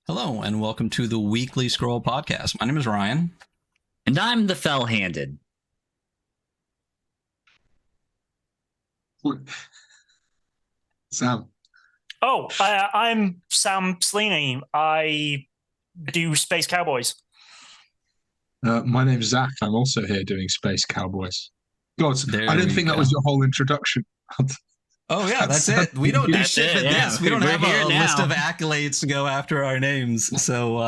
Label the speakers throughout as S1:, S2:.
S1: Hello, and welcome to the Weekly Scroll Podcast. My name is Ryan.
S2: And I'm the fell-handed.
S3: Sam.
S4: Oh, I'm Sam Sleney. I do Space Cowboys.
S3: My name's Zach. I'm also here doing Space Cowboys. God, I didn't think that was your whole introduction.
S1: Oh, yeah, that's it. We don't do shit but this. We don't have a
S2: now.
S1: list of accolades to go after our names. So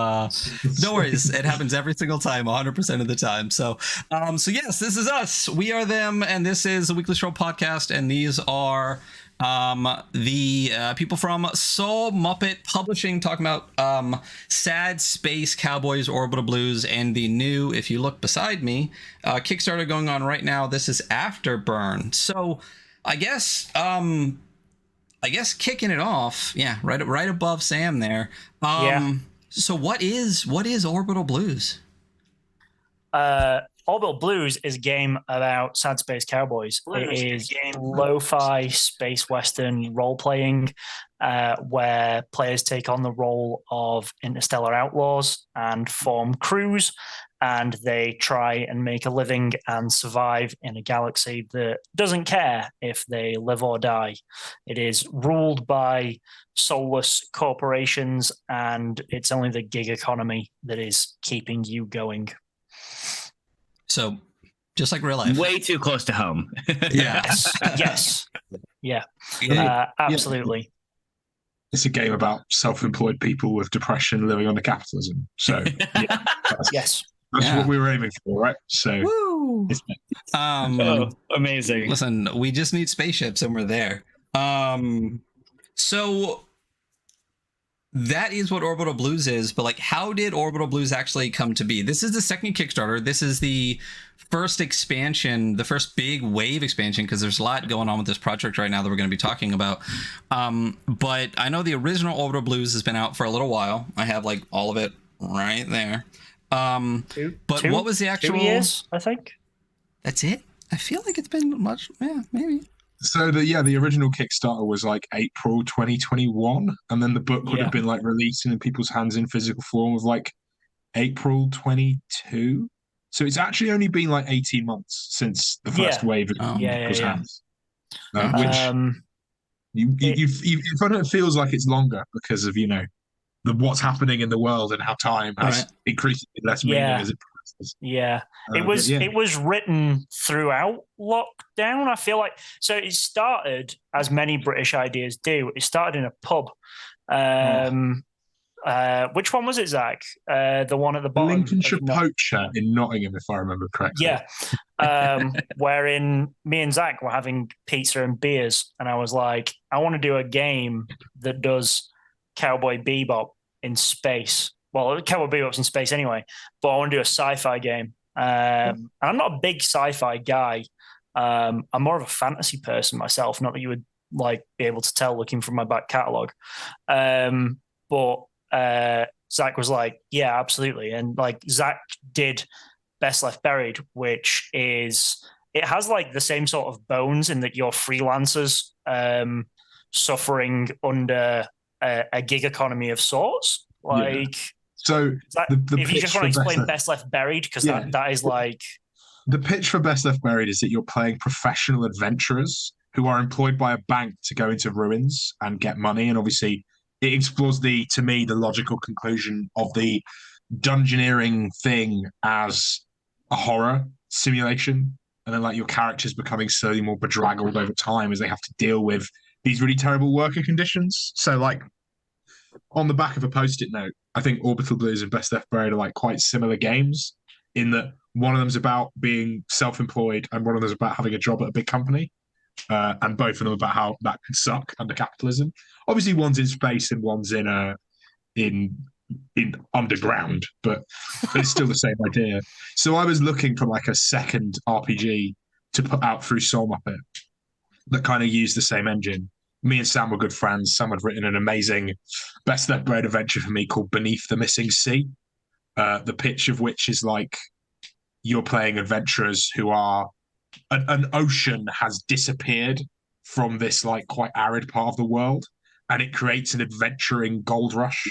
S1: no worries. It happens every single time, 100% of the time. So yes, this is us. We are them, and this is the Weekly Scroll Podcast, and these are the people from Soul Muppet Publishing talking about sad space cowboys, Orbital Blues, and the new, if you look beside me, Kickstarter going on right now. This is AFTERBURN. So I guess kicking it off, yeah, right above Sam there. So what is Orbital Blues?
S4: Orbital Blues is a game about sad space cowboys. It is lo-fi space western role-playing where players take on the role of interstellar outlaws and form crews, and they try and make a living and survive in a galaxy that doesn't care if they live or die. It is ruled by soulless corporations, and it's only the gig economy that is keeping you going.
S1: So, just like real life.
S2: Way too close to home.
S4: Yes. Yeah. Absolutely.
S3: It's a game about self-employed people with depression living under capitalism. So, yeah,
S4: yes.
S3: That's what we were aiming for, right? So,
S1: woo!
S2: Amazing.
S1: Listen, we just need spaceships and we're there. So that is what Orbital Blues is, but like, how did Orbital Blues actually come to be? This is the second Kickstarter. This is the first expansion, the first big wave expansion, because there's a lot going on with this project right now that we're going to be talking about. But I know the original Orbital Blues has been out for a little while. I have like all of it right there. What was the actual
S4: 2 years, I think?
S1: That's it? I feel like it's been much, yeah, maybe.
S3: So the original Kickstarter was like April 2021, and then the book would have been like released in people's hands in physical form of like April 22. So it's actually only been like 18 months since the first wave of people's hands. Which it feels like it's longer because of what's happening in the world and how time has increasingly less meaning as it progresses.
S4: Yeah, it was written throughout lockdown. I feel like so it started, as many British ideas do. It started in a pub. Which one was it, Zach? The one at the bottom.
S3: Lincolnshire Poacher in Nottingham, if I remember correctly.
S4: Yeah, wherein me and Zach were having pizza and beers, and I was like, I want to do a game that does Cowboy Bebop in space. Well, Cowboy Bebop's in space anyway, but I want to do a sci-fi game. And I'm not a big sci-fi guy. I'm more of a fantasy person myself. Not that you would like be able to tell looking from my back catalogue. But Zach was like, yeah, absolutely. And like Zach did Best Left Buried, which is, it has like the same sort of bones in that you're freelancers suffering under a gig economy of sorts. Like,
S3: so
S4: if you just want to explain Best Left Buried, because that is like,
S3: the pitch for Best Left Buried is that you're playing professional adventurers who are employed by a bank to go into ruins and get money. And obviously it explores to me, the logical conclusion of the dungeoneering thing as a horror simulation. And then like your characters becoming slowly more bedraggled over time as they have to deal with these really terrible worker conditions. So like on the back of a Post-it note, I think Orbital Blues and Best Left Buried are like quite similar games in that one of them's about being self-employed and one of them's about having a job at a big company. And both of them about how that can suck under capitalism. Obviously one's in space and one's in underground, but it's still the same idea. So I was looking for like a second RPG to put out through Soul Muppet that kind of used the same engine. Me and Sam were good friends. Sam had written an amazing Best Left Buried adventure for me called Beneath the Missing Sea, the pitch of which is like you're playing adventurers who are an ocean has disappeared from this like quite arid part of the world, and it creates an adventuring gold rush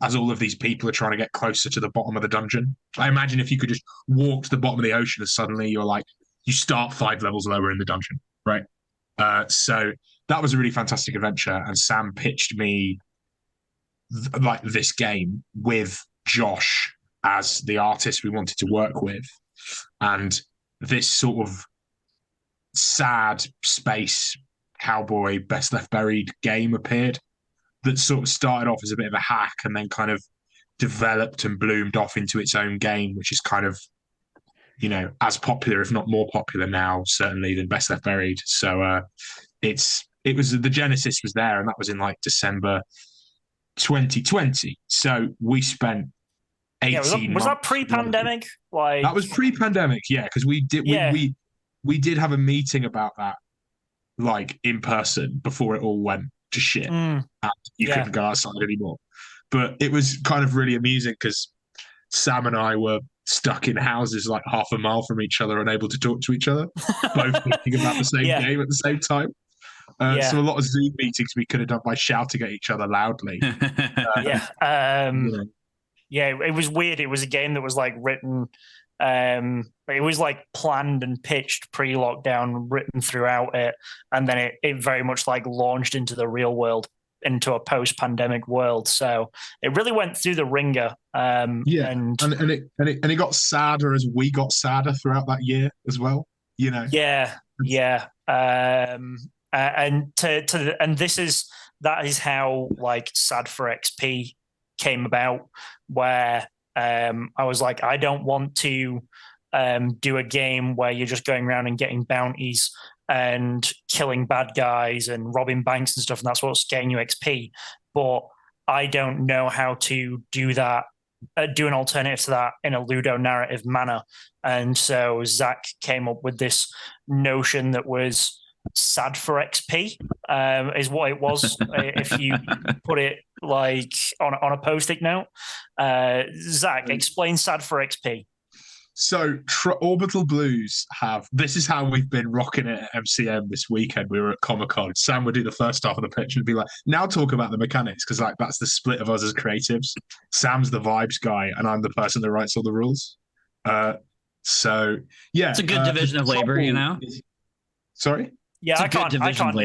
S3: as all of these people are trying to get closer to the bottom of the dungeon. I imagine if you could just walk to the bottom of the ocean and suddenly you're like, you start 5 levels lower in the dungeon, right? So that was a really fantastic adventure, and Sam pitched me like this game with Josh as the artist we wanted to work with, and this sort of sad space cowboy best left buried game appeared that sort of started off as a bit of a hack and then kind of developed and bloomed off into its own game, which is kind of, you know, as popular, if not more popular now, certainly, than Best Left Buried. So it was the genesis was there, and that was in like December 2020. So we spent 18
S4: was that pre-pandemic? Like
S3: that was pre-pandemic, yeah, because we did have a meeting about that, like in person, before it all went to shit and you couldn't go outside anymore. But it was kind of really amusing because Sam and I were stuck in houses like half a mile from each other, unable to talk to each other, both thinking about the same game at the same time. So a lot of Zoom meetings we could have done by shouting at each other loudly.
S4: It was weird. It was a game that was like written. It was like planned and pitched pre-lockdown, written throughout it, and then it very much like launched into the real world, into a post-pandemic world. So it really went through the ringer. And it got sadder as we got sadder throughout that year as well. You know. And that is how like Sad for XP came about, where I was like, I don't want to do a game where you're just going around and getting bounties and killing bad guys and robbing banks and stuff, and that's what's getting you XP. But I don't know how to do that, do an alternative to that in a Ludo narrative manner. And so Zach came up with this notion that was Sad for XP, is what it was. If you put it like on a post-it note. Zach, explain Sad for XP.
S3: So Orbital Blues this is how we've been rocking it at MCM this weekend. We were at Comic-Con. Sam would do the first half of the pitch and be like, now talk about the mechanics, because like that's the split of us as creatives. Sam's the vibes guy and I'm the person that writes all the rules. So yeah.
S2: It's a good division of labor, you know?
S3: Sorry?
S4: Yeah, I can't do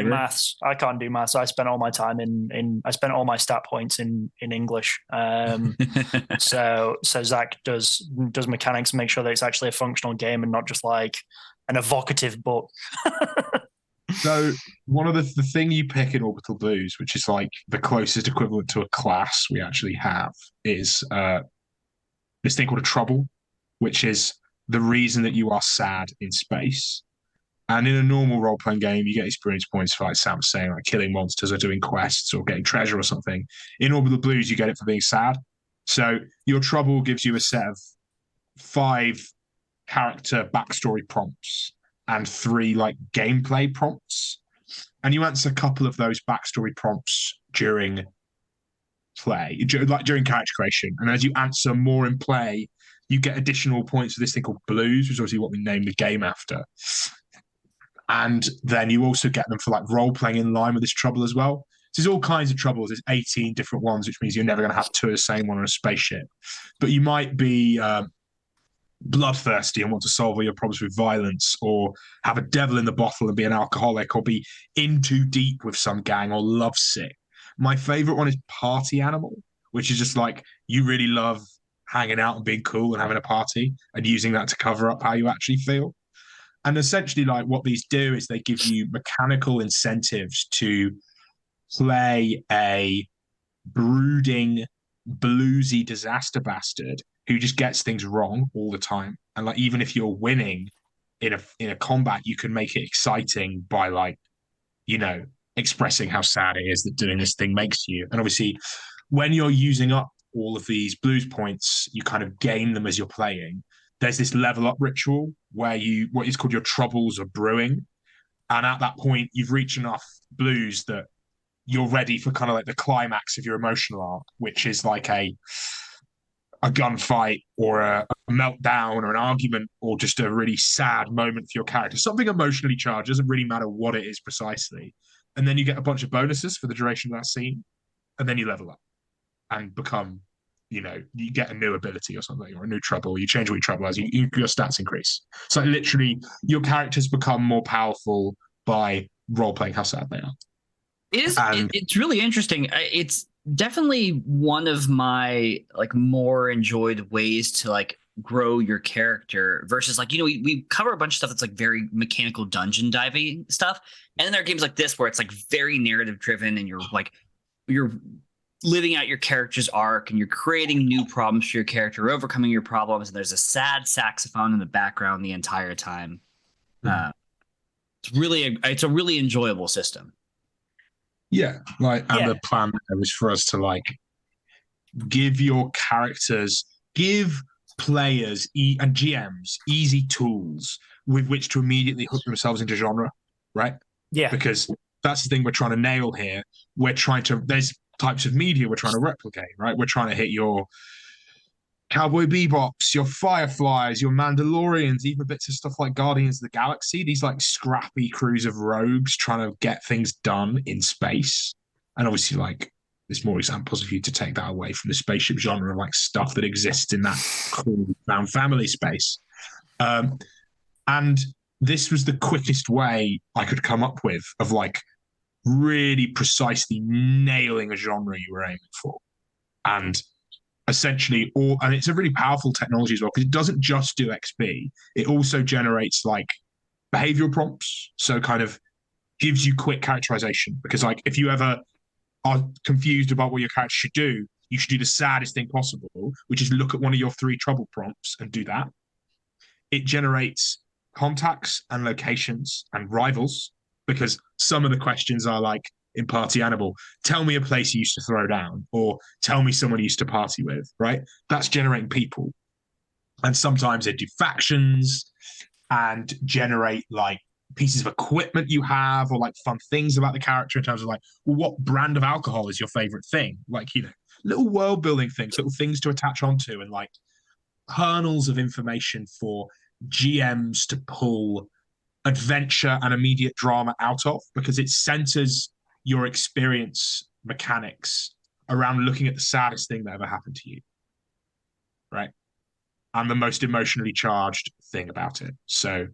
S4: maths. I can't do maths. I spent all my time I spent all my stat points in English. So Zach does mechanics and make sure that it's actually a functional game and not just like an evocative book.
S3: So one of the thing you pick in Orbital Blues, which is like the closest equivalent to a class we actually have, is this thing called a trouble, which is the reason that you are sad in space. And in a normal role-playing game, you get experience points for, like Sam was saying, like killing monsters or doing quests or getting treasure or something. In Orbital Blues, you get it for being sad. So your trouble gives you a set of 5 character backstory prompts and 3 like gameplay prompts. And you answer a couple of those backstory prompts during play, like during character creation. And as you answer more in play, you get additional points for this thing called Blues, which is obviously what we named the game after. And then you also get them for like role playing in line with this trouble as well. So there's all kinds of troubles. There's 18 different ones, which means you're never going to have 2 of the same one on a spaceship. But you might be bloodthirsty and want to solve all your problems with violence, or have a devil in the bottle and be an alcoholic, or be in too deep with some gang, or lovesick. My favorite one is party animal, which is just like you really love hanging out and being cool and having a party and using that to cover up how you actually feel. And essentially, like what these do is they give you mechanical incentives to play a brooding, bluesy disaster bastard who just gets things wrong all the time. And like even if you're winning in a combat, you can make it exciting by like, you know, expressing how sad it is that doing this thing makes you. And obviously, when you're using up all of these blues points, you kind of gain them as you're playing. There's this level up ritual where what is called your troubles are brewing. And at that point, you've reached enough blues that you're ready for kind of like the climax of your emotional arc, which is like a gunfight or a meltdown or an argument or just a really sad moment for your character. Something emotionally charged. Doesn't really matter what it is precisely. and then you get a bunch of bonuses for the duration of that scene, and then you level up and become, you get a new ability or something, or a new trouble. You change what your trouble has. Your stats increase. So literally, your characters become more powerful by role playing how sad they are.
S2: It's really interesting. It's definitely one of my more enjoyed ways to grow your character versus we cover a bunch of stuff that's very mechanical dungeon diving stuff, and then there are games like this where it's very narrative driven, and you're living out your character's arc, and you're creating new problems for your character, overcoming your problems, and there's a sad saxophone in the background the entire time. It's a really enjoyable system.
S3: Yeah, the plan was for us to give your characters, give players and GMs easy tools with which to immediately hook themselves into genre, right?
S4: Yeah.
S3: Because that's the thing we're trying to nail here. There's types of media we're trying to replicate, right? We're trying to hit your Cowboy Bebops, your Fireflies, your Mandalorians, even bits of stuff like Guardians of the Galaxy, these scrappy crews of rogues trying to get things done in space. And obviously there's more examples of you to take that away from the spaceship genre of stuff that exists in that cool found family space. And this was the quickest way I could come up with of really precisely nailing a genre you were aiming for. And essentially and it's a really powerful technology as well, because it doesn't just do XP, it also generates behavioral prompts, so kind of gives you quick characterization. Because if you ever are confused about what your character should do, you should do the saddest thing possible, which is look at one of your 3 trouble prompts and do that. It generates contacts and locations and rivals, because some of the questions are in Party Animal, tell me a place you used to throw down, or tell me someone you used to party with, right? That's generating people. And sometimes they do factions and generate pieces of equipment you have, or fun things about the character in terms of well, what brand of alcohol is your favorite thing? Little world building things, little things to attach onto, and kernels of information for GMs to pull adventure and immediate drama out of, because it centers your experience mechanics around looking at the saddest thing that ever happened to you, right? And the most emotionally charged thing about it. So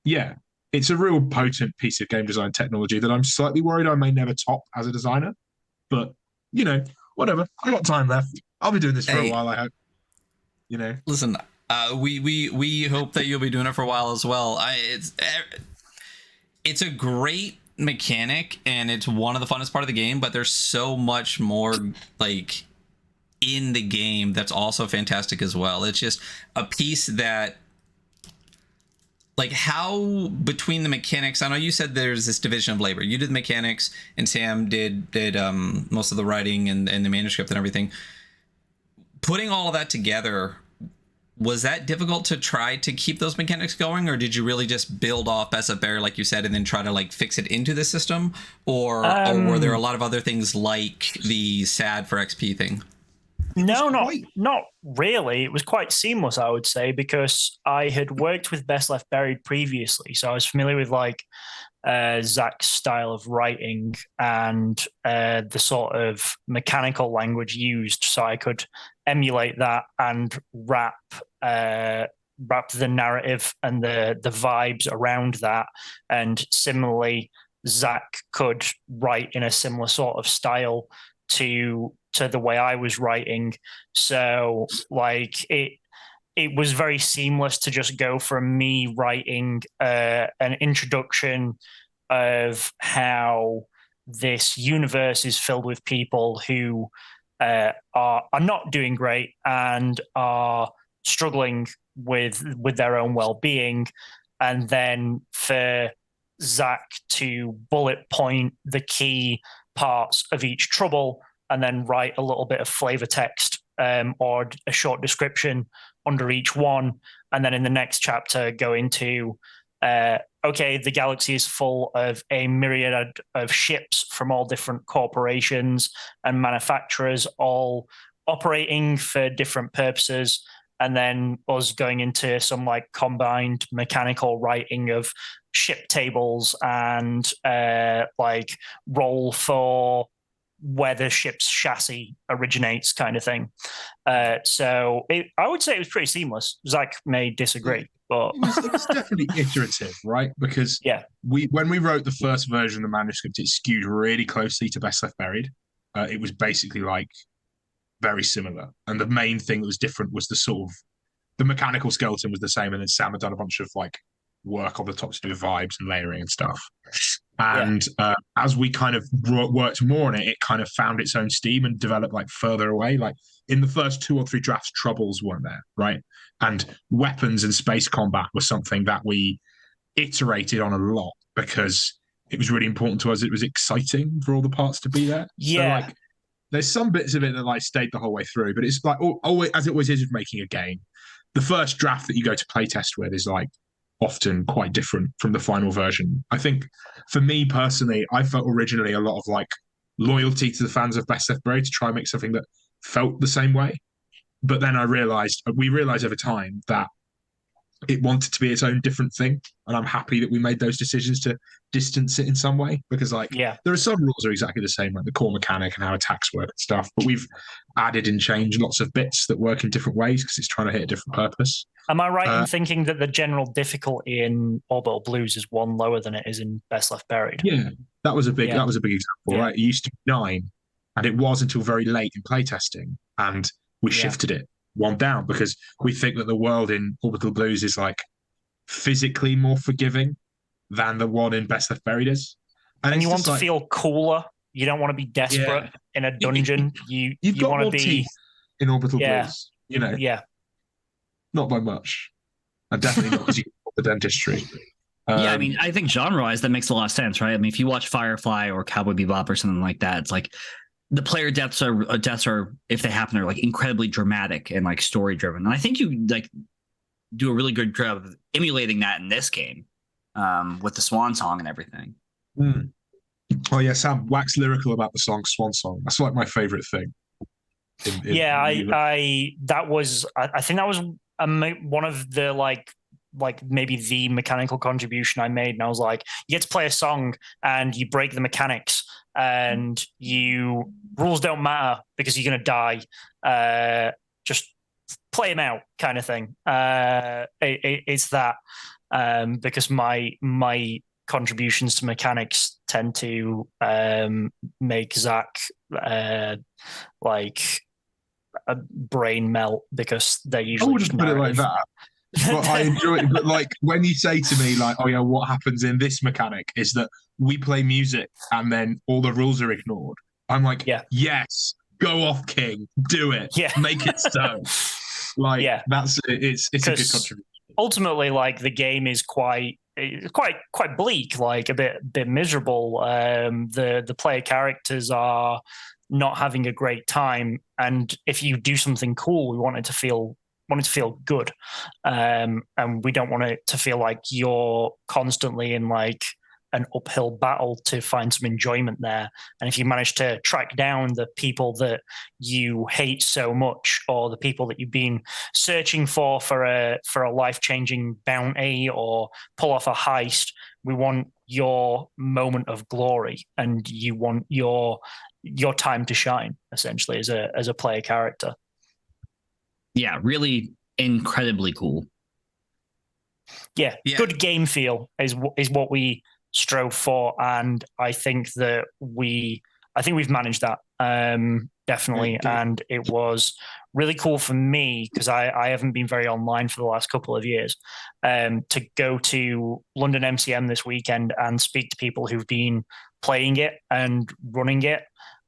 S3: yeah, it's a real potent piece of game design technology that I'm slightly worried I may never top as a designer, but whatever, I got time left. I'll be doing this for a while, I hope.
S1: Listen, we hope that you'll be doing it for a while as well. It's a great mechanic, and it's one of the funnest part of the game, but there's so much more in the game that's also fantastic as well. It's just a piece that how between the mechanics, I know you said there's this division of labor. You did the mechanics, and Sam did most of the writing and the manuscript and everything. Putting all of that together, was that difficult to try to keep those mechanics going, or did you really just build off Best of Barry, like you said, and then try to fix it into the system, or were there a lot of other things like the sad for XP thing?
S4: No, not really. It was quite seamless, I would say, because I had worked with Best Left Buried previously, so I was familiar with Zach's style of writing and the sort of mechanical language used, so I could emulate that and wrap the narrative and the vibes around that. And similarly, Zach could write in a similar sort of style to the way I was writing. So it was very seamless to just go from me writing an introduction of how this universe is filled with people who are not doing great and are struggling with their own well-being, and then for Zach to bullet point the key parts of each trouble and then write a little bit of flavor text or a short description under each one, and then in the next chapter go into okay, the galaxy is full of a myriad of ships from all different corporations and manufacturers, all operating for different purposes, and then us going into some like combined mechanical writing of ship tables and like roll for where the ship's chassis originates kind of thing. So I would say it was pretty seamless. Zach may disagree, but
S3: it was definitely iterative, right? Because when we wrote the first version of the manuscript, it skewed really closely to Best Left Buried. It was basically like very similar, and the main thing that was different was the mechanical skeleton was the same, and then Sam had done a bunch of like work on the top to do with vibes and layering and stuff. And as we kind of worked more on it, it kind of found its own steam and developed like further away. Like in the first 2 or 3 drafts, troubles weren't there, right? And weapons and space combat was something that we iterated on a lot because it was really important to us. It was exciting for all the parts to be there.
S4: Yeah.
S3: So like, there's some bits of it that like stayed the whole way through, but it's like always, as it always is with making a game, the first draft that you go to playtest with is like often quite different from the final version. I think for me personally, I felt originally a lot of like loyalty to the fans of Best Left Buried to try and make something that felt the same way. But then we realized over time that it wanted to be its own different thing. And I'm happy that we made those decisions to distance it in some way, because like there are some rules that are exactly the same, like the core mechanic and how attacks work and stuff, but we've added and changed lots of bits that work in different ways because it's trying to hit a different purpose.
S4: Am I right in thinking that the general difficulty in Orbital Blues is 1 lower than it is in Best Left Buried?
S3: Yeah, that was a big example, right? It used to be 9, and it was until very late in playtesting, and we shifted it 1 down because we think that the world in Orbital Blues is like physically more forgiving than the one in Best Left Buried is.
S4: And you want to feel cooler. You don't want to be desperate in a dungeon. You
S3: got
S4: want
S3: more
S4: to be
S3: teeth in Orbital Blues, you know.
S4: Yeah.
S3: Not by much. And definitely not because you got the dentistry.
S2: I mean, I think genre-wise, that makes a lot of sense, right? I mean, if you watch Firefly or Cowboy Bebop or something like that, it's like the player deaths are, if they happen, are like incredibly dramatic and like story-driven. And I think you like do a really good job of emulating that in this game with the Swan Song and everything.
S3: Mm. Oh yeah, Sam, wax lyrical about the song Swan Song. That's like my favorite thing.
S4: I think that was one of the like maybe the mechanical contribution I made, and I was like, you get to play a song and you break the mechanics, and rules don't matter because you're gonna die. Just play them out, kind of thing. It's that because my contributions to mechanics tend to make Zach like a brain melt because they're usually.
S3: I wouldn't put it like that. But I enjoy it. But like when you say to me, like, oh yeah, what happens in this mechanic is that we play music and then all the rules are ignored. I'm like, yes, go off, King, do it, make it so. Like, that's it. It's a good contribution.
S4: Ultimately, like the game is quite bleak, like a bit miserable. The player characters are not having a great time, and if you do something cool, we want it to feel good, and we don't want it to feel like you're constantly in like an uphill battle to find some enjoyment there. And if you manage to track down the people that you hate so much, or the people that you've been searching for a life-changing bounty or pull off a heist, we want your moment of glory, and you want your time to shine, essentially, as a player character.
S2: Yeah, really incredibly cool.
S4: Yeah, good game feel is what we strove for, and I think that we've managed that definitely. And it was really cool for me because I haven't been very online for the last couple of years, to go to London MCM this weekend and speak to people who've been playing it and running it,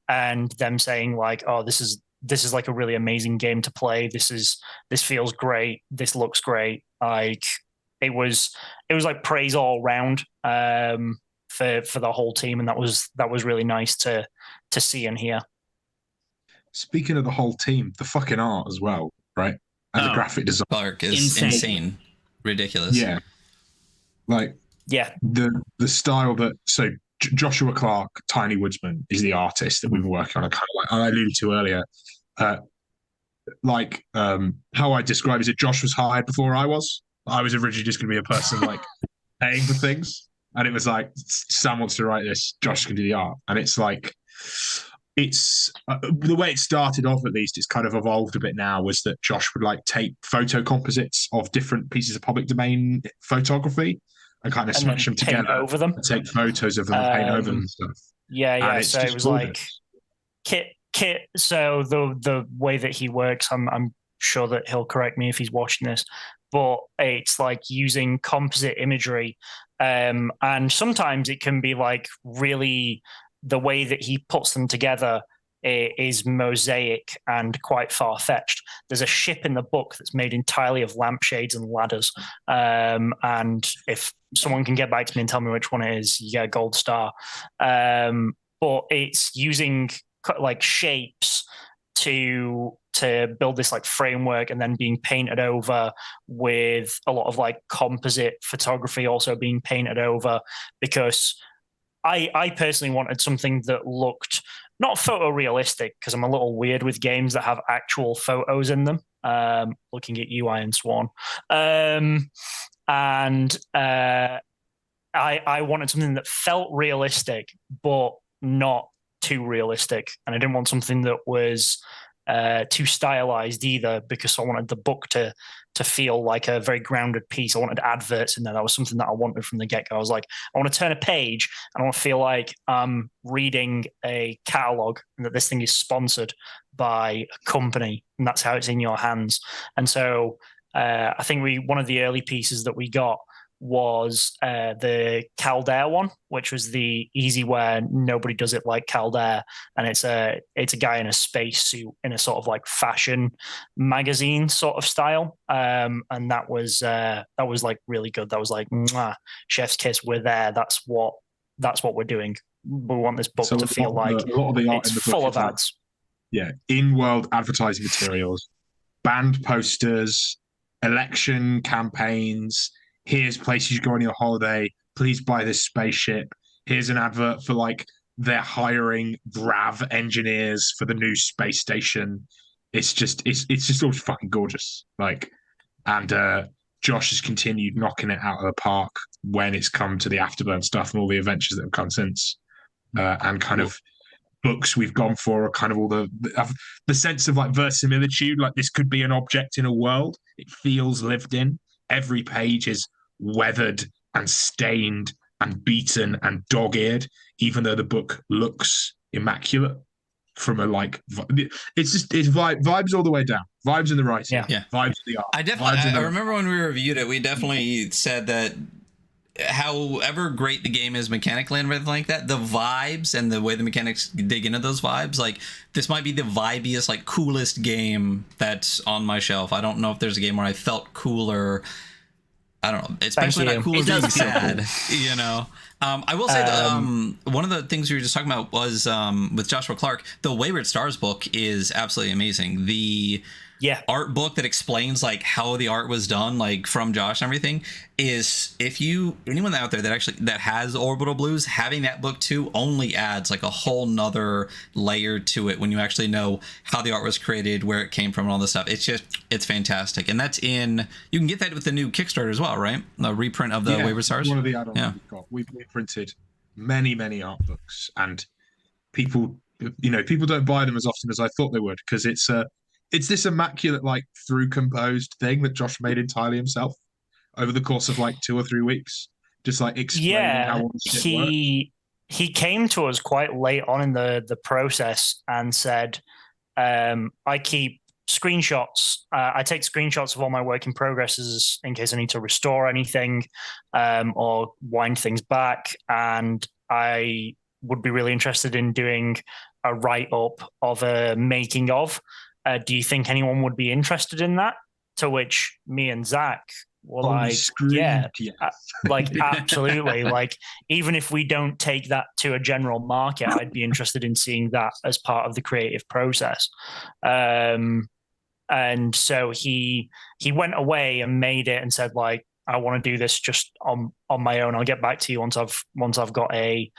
S4: and them saying like, oh, this is like a really amazing game to play. This feels great. This looks great. Like it was like praise all around for the whole team, and that was really nice to see and hear.
S3: Speaking of the whole team, the fucking art as well, right? And the graphic design.
S1: Clark is insane. Ridiculous.
S3: Yeah. Like the style that Joshua Clark, Tiny Woodsman, is the artist that we've been working on. I alluded to earlier. like how I describe it is that Josh was hired before I was. I was originally just going to be a person like paying for things, and it was like Sam wants to write this, Josh can do the art, and it's like it's the way it started off. At least it's kind of evolved a bit now. Was that Josh would like take photo composites of different pieces of public domain photography and kind of smash them together
S4: over them,
S3: and take photos of them and paint over them and stuff.
S4: Yeah. So it was gorgeous. Like Kit. So the way that he works, I'm sure that he'll correct me if he's watching this, but it's like using composite imagery, and sometimes it can be like really the way that he puts them together is mosaic and quite far-fetched. There's a ship in the book that's made entirely of lampshades and ladders, and if someone can get back to me and tell me which one it is, you get a gold star. But it's using like shapes to build this like framework, and then being painted over with a lot of like composite photography also being painted over, because I personally wanted something that looked not photorealistic, because I'm a little weird with games that have actual photos in them. Looking at you, Iron Swan. I wanted something that felt realistic, but not too realistic. And I didn't want something that was too stylized either, because I wanted the book to feel like a very grounded piece. I wanted adverts in there. That was something that I wanted from the get-go. I was like, I want to turn a page and I want to feel like I'm reading a catalog and that this thing is sponsored by a company, and that's how it's in your hands. And so I think one of the early pieces that we got was the 𝗙𝗨𝗥𝗡 one, which was the easy where nobody does it like 𝗙𝗨𝗥, and it's a guy in a spacesuit in a sort of like fashion magazine sort of style, and that was like really good. That was like, mwah, chef's kiss. We're there. That's what we're doing. We want this book to feel like
S3: a lot of the art
S4: it's
S3: in the
S4: full
S3: book
S4: of ads.
S3: In-world advertising materials, band posters, election campaigns. Here's places you go on your holiday. Please buy this spaceship. Here's an advert for like they're hiring Grav engineers for the new space station. It's just all fucking gorgeous. Like, and Josh has continued knocking it out of the park when it's come to the AFTERBURN stuff and all the adventures that have come since. And kind of books we've gone for are kind of all the sense of like verisimilitude. Like this could be an object in a world. It feels lived in. Every page is weathered and stained and beaten and dog-eared, even though the book looks immaculate from a like. It's vibes all the way down. Vibes in the writing.
S1: Yeah.
S3: Vibes in the art.
S1: I remember when we reviewed it, we definitely said that however great the game is mechanically and everything like that, the vibes and the way the mechanics dig into those vibes, like this might be the vibiest, like coolest game that's on my shelf. I don't know if there's a game where I felt cooler. I don't know, especially not cool as being sad, you know. I will say that one of the things we were just talking about was with Joshua Clark, the Wayward Stars book is absolutely amazing. The art book that explains like how the art was done, like from Josh and everything, is anyone out there that has Orbital Blues, having that book too only adds like a whole nother layer to it when you actually know how the art was created, where it came from, and all this stuff. It's fantastic. And you can get that with the new Kickstarter as well, right? The reprint of the Wayward Stars.
S3: One of the add-ons we've got. We've printed many art books, and people don't buy them as often as I thought they would, because it's this immaculate, like, through composed thing that Josh made entirely himself over the course of like 2 or 3 weeks, just like explaining how all this shit works.
S4: He came to us quite late on in the process and said, I keep screenshots. I take screenshots of all my work in progresses in case I need to restore anything or wind things back. And I would be really interested in doing a write-up of a making of. Do you think anyone would be interested in that? To which me and Zach were like, like absolutely. Like, even if we don't take that to a general market, I'd be interested in seeing that as part of the creative process. And so he went away and made it and said, like, I want to do this just on my own. I'll get back to you once I've got a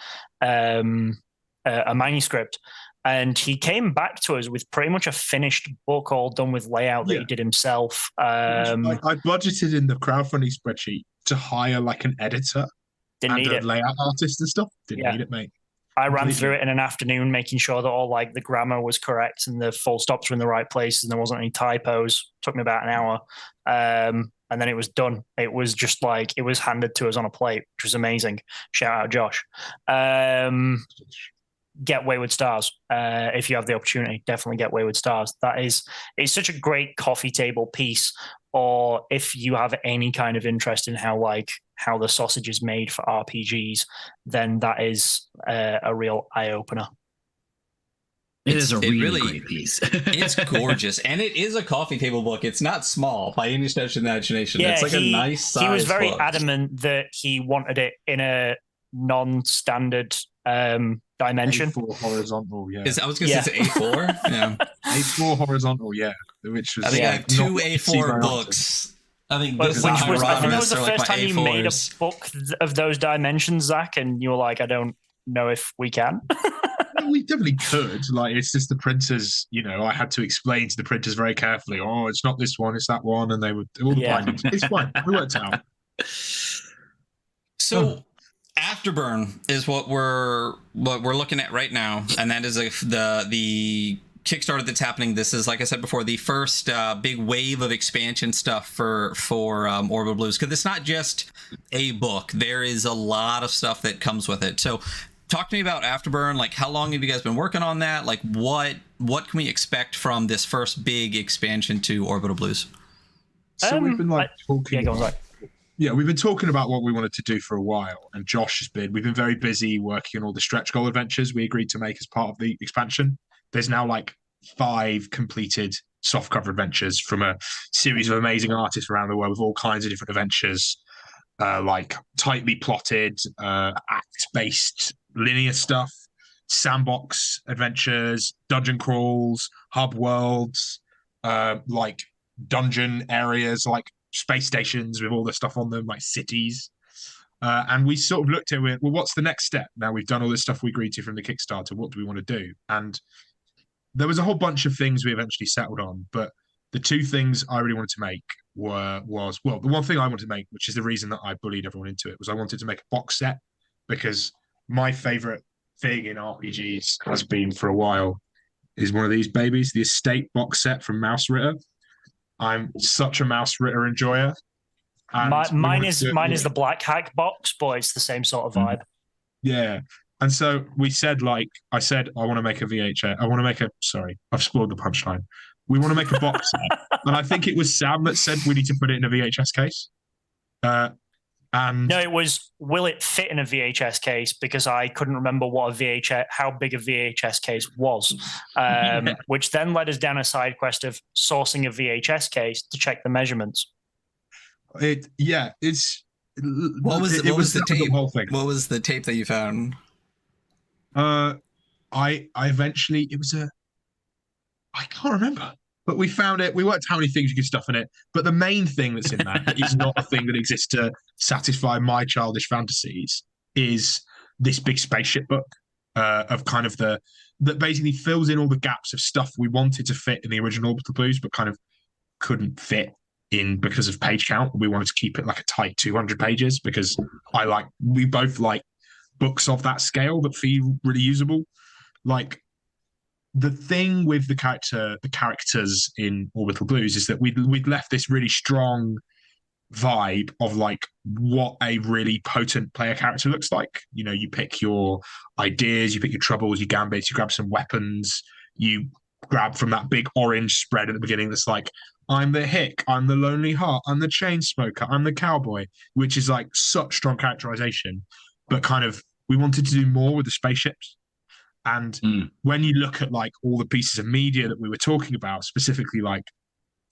S4: manuscript. And he came back to us with pretty much a finished book, all done with layout that he did himself.
S3: I budgeted in the crowdfunding spreadsheet to hire like an editor and a layout artist and stuff. Didn't need it, mate.
S4: I ran through it in an afternoon, making sure that all like the grammar was correct and the full stops were in the right places and there wasn't any typos. Took me about an hour. And then it was done. It was just like, it was handed to us on a plate, which was amazing. Shout out Josh. Get Wayward Stars. If you have the opportunity, definitely get Wayward Stars. It's such a great coffee table piece. Or if you have any kind of interest in how the sausage is made for RPGs, then that is a real eye-opener.
S2: It is a really great piece.
S1: It's gorgeous. And it is a coffee table book. It's not small by any stretch of the imagination.
S4: Yeah,
S1: it's like a nice size.
S4: He was very
S1: book.
S4: adamant that he wanted it in a non-standard dimension.
S3: A4 horizontal, yeah.
S1: I was going to say it's A4. Yeah.
S3: A4 horizontal, yeah. Which was,
S1: I think I have 2 A4 books. I think
S4: I think it was the first time you made a book of those dimensions, Zach, and you were like, I don't know if we can.
S3: We definitely could. Like, it's just the printers, I had to explain to the printers very carefully, it's not this one, it's that one, and they would all the bindings. It's fine. We worked out.
S1: So AFTERBURN is what we're looking at right now, and that is the Kickstarter that's happening. This is, like I said before, the first big wave of expansion stuff for Orbital Blues, because it's not just a book. There is a lot of stuff that comes with it. So talk to me about AFTERBURN. Like, how long have you guys been working on that? Like, what can we expect from this first big expansion to Orbital Blues?
S3: So we've been talking.
S4: Yeah, go on, Zach.
S3: Yeah, we've been talking about what we wanted to do for a while, and we've been very busy working on all the stretch goal adventures we agreed to make as part of the expansion. There's now 5 completed softcover adventures from a series of amazing artists around the world with all kinds of different adventures, tightly plotted, act-based linear stuff, sandbox adventures, dungeon crawls, hub worlds, dungeon areas, space stations with all the stuff on them, like cities. And we sort of looked at it, what's the next step? Now we've done all this stuff we agreed to from the Kickstarter. What do we want to do? And there was a whole bunch of things we eventually settled on, but the 2 things I really wanted to make the one thing I wanted to make, which is the reason that I bullied everyone into it, was I wanted to make a box set, because my favorite thing in RPGs has been for a while is one of these babies, the Estate box set from Mouse Ritter. I'm such a Mouse Ritter enjoyer.
S4: Mine is the Black Hack box, but it's the same sort of vibe.
S3: Yeah. And so we said, I said, I want to make a VHS. Sorry, I've spoiled the punchline. We want to make a box set. And I think it was Sam that said we need to put it in a VHS case. And
S4: no, it was, will it fit in a VHS case? Because I couldn't remember how big a VHS case was, which then led us down a side quest of sourcing a VHS case to check the measurements.
S1: What was the tape? Whole thing. What was the tape that you found?
S3: I eventually, I can't remember, but we found it. We worked how many things you could stuff in it, but the main thing that's in that is not a thing that exists to satisfy my childish fantasies, is this big spaceship book of kind of that basically fills in all the gaps of stuff we wanted to fit in the original Orbital Blues, but kind of couldn't fit in because of page count. We wanted to keep it a tight 200 pages because we both like books of that scale that feel really usable. The thing with the characters in Orbital Blues is that we'd left this really strong vibe of what a really potent player character looks like. You pick your ideas, you pick your troubles, you gambits, you grab some weapons, you grab from that big orange spread at the beginning that's I'm the hick, I'm the lonely heart, I'm the chain smoker, I'm the cowboy, which is such strong characterization. But kind of, we wanted to do more with the spaceships. And when you look at all the pieces of media that we were talking about, specifically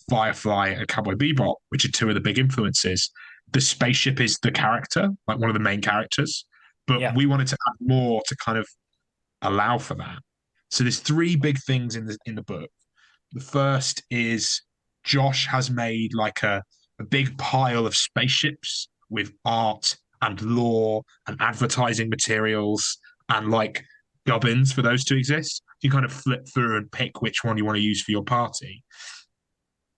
S3: Firefly and Cowboy Bebop, which are 2 of the big influences, the spaceship is the character, one of the main characters. But we wanted to add more to kind of allow for that. So there's 3 big things in the book. The first is Josh has made a big pile of spaceships with art and lore and advertising materials and gubbins for those to exist. you kind of flip through and pick which one you want to use for your party.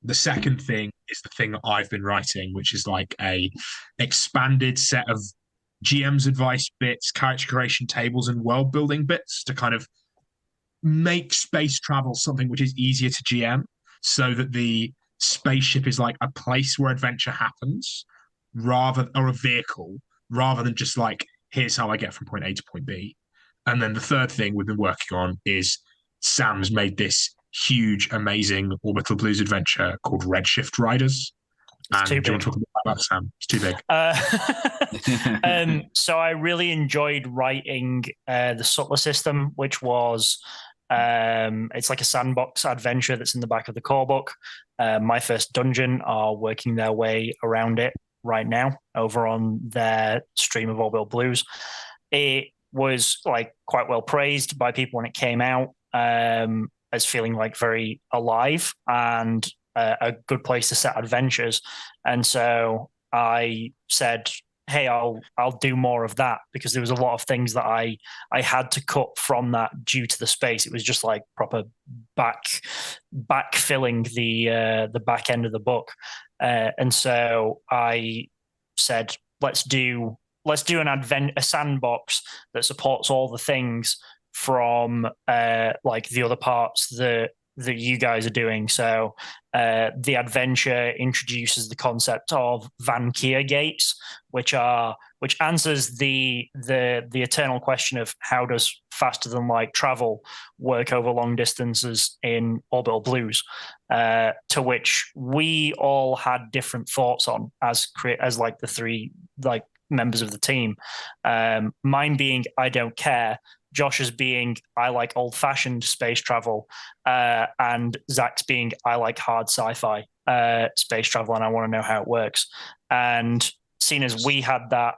S3: The second thing is the thing that I've been writing, which is like a expanded set of GM's advice bits, character creation tables, and world building bits to kind of make space travel something which is easier to GM, so that the spaceship is like a place where adventure happens, or a vehicle, rather than just like, here's how I get from point A to point B. And then the third thing we've been working on is Sam's made this huge, amazing Orbital Blues adventure called Redshift Riders. And do you want to talk about that, Sam? It's too big.
S4: So I really enjoyed writing the Sutler system, which was it's like a sandbox adventure that's in the back of the core book. My First Dungeon are working their way around it right now over on their stream of Orbital Blues. It was like quite well praised by people when it came out, as feeling like very alive and a good place to set adventures. And so I said, hey, I'll do more of that, because there was a lot of things that I had to cut from that due to the space. It was just like proper backfilling the back end of the book. And so I said, let's do a sandbox that supports all the things from like the other parts that you guys are doing. So the adventure introduces the concept of 𝗔𝗙𝗧𝗘𝗥𝗕𝗨𝗥𝗡 gates, which answers the eternal question of how does faster than light travel work over long distances in Orbital Blues, to which we all had different thoughts on as like the three like members of the team. Mine being I don't care, Josh's being I like old-fashioned space travel, and Zach's being I like hard sci-fi space travel, and I want to know how it works. And seeing as we had that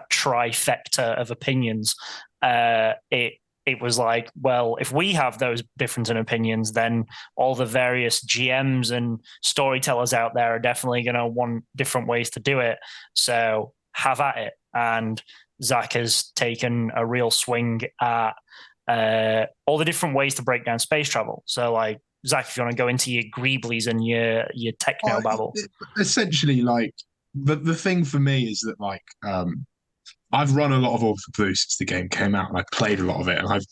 S4: trifecta of opinions, it was like, well, if we have those different opinions, then all the various GMs and storytellers out there are definitely going to want different ways to do it. So have at it. And Zach has taken a real swing at all the different ways to break down space travel. So, like, Zach, if you want to go into your greeblies and your techno babble.
S3: Essentially, like, the thing for me is that, like, I've run a lot of Orbital Blues since the game came out, and I've played a lot of it, and I've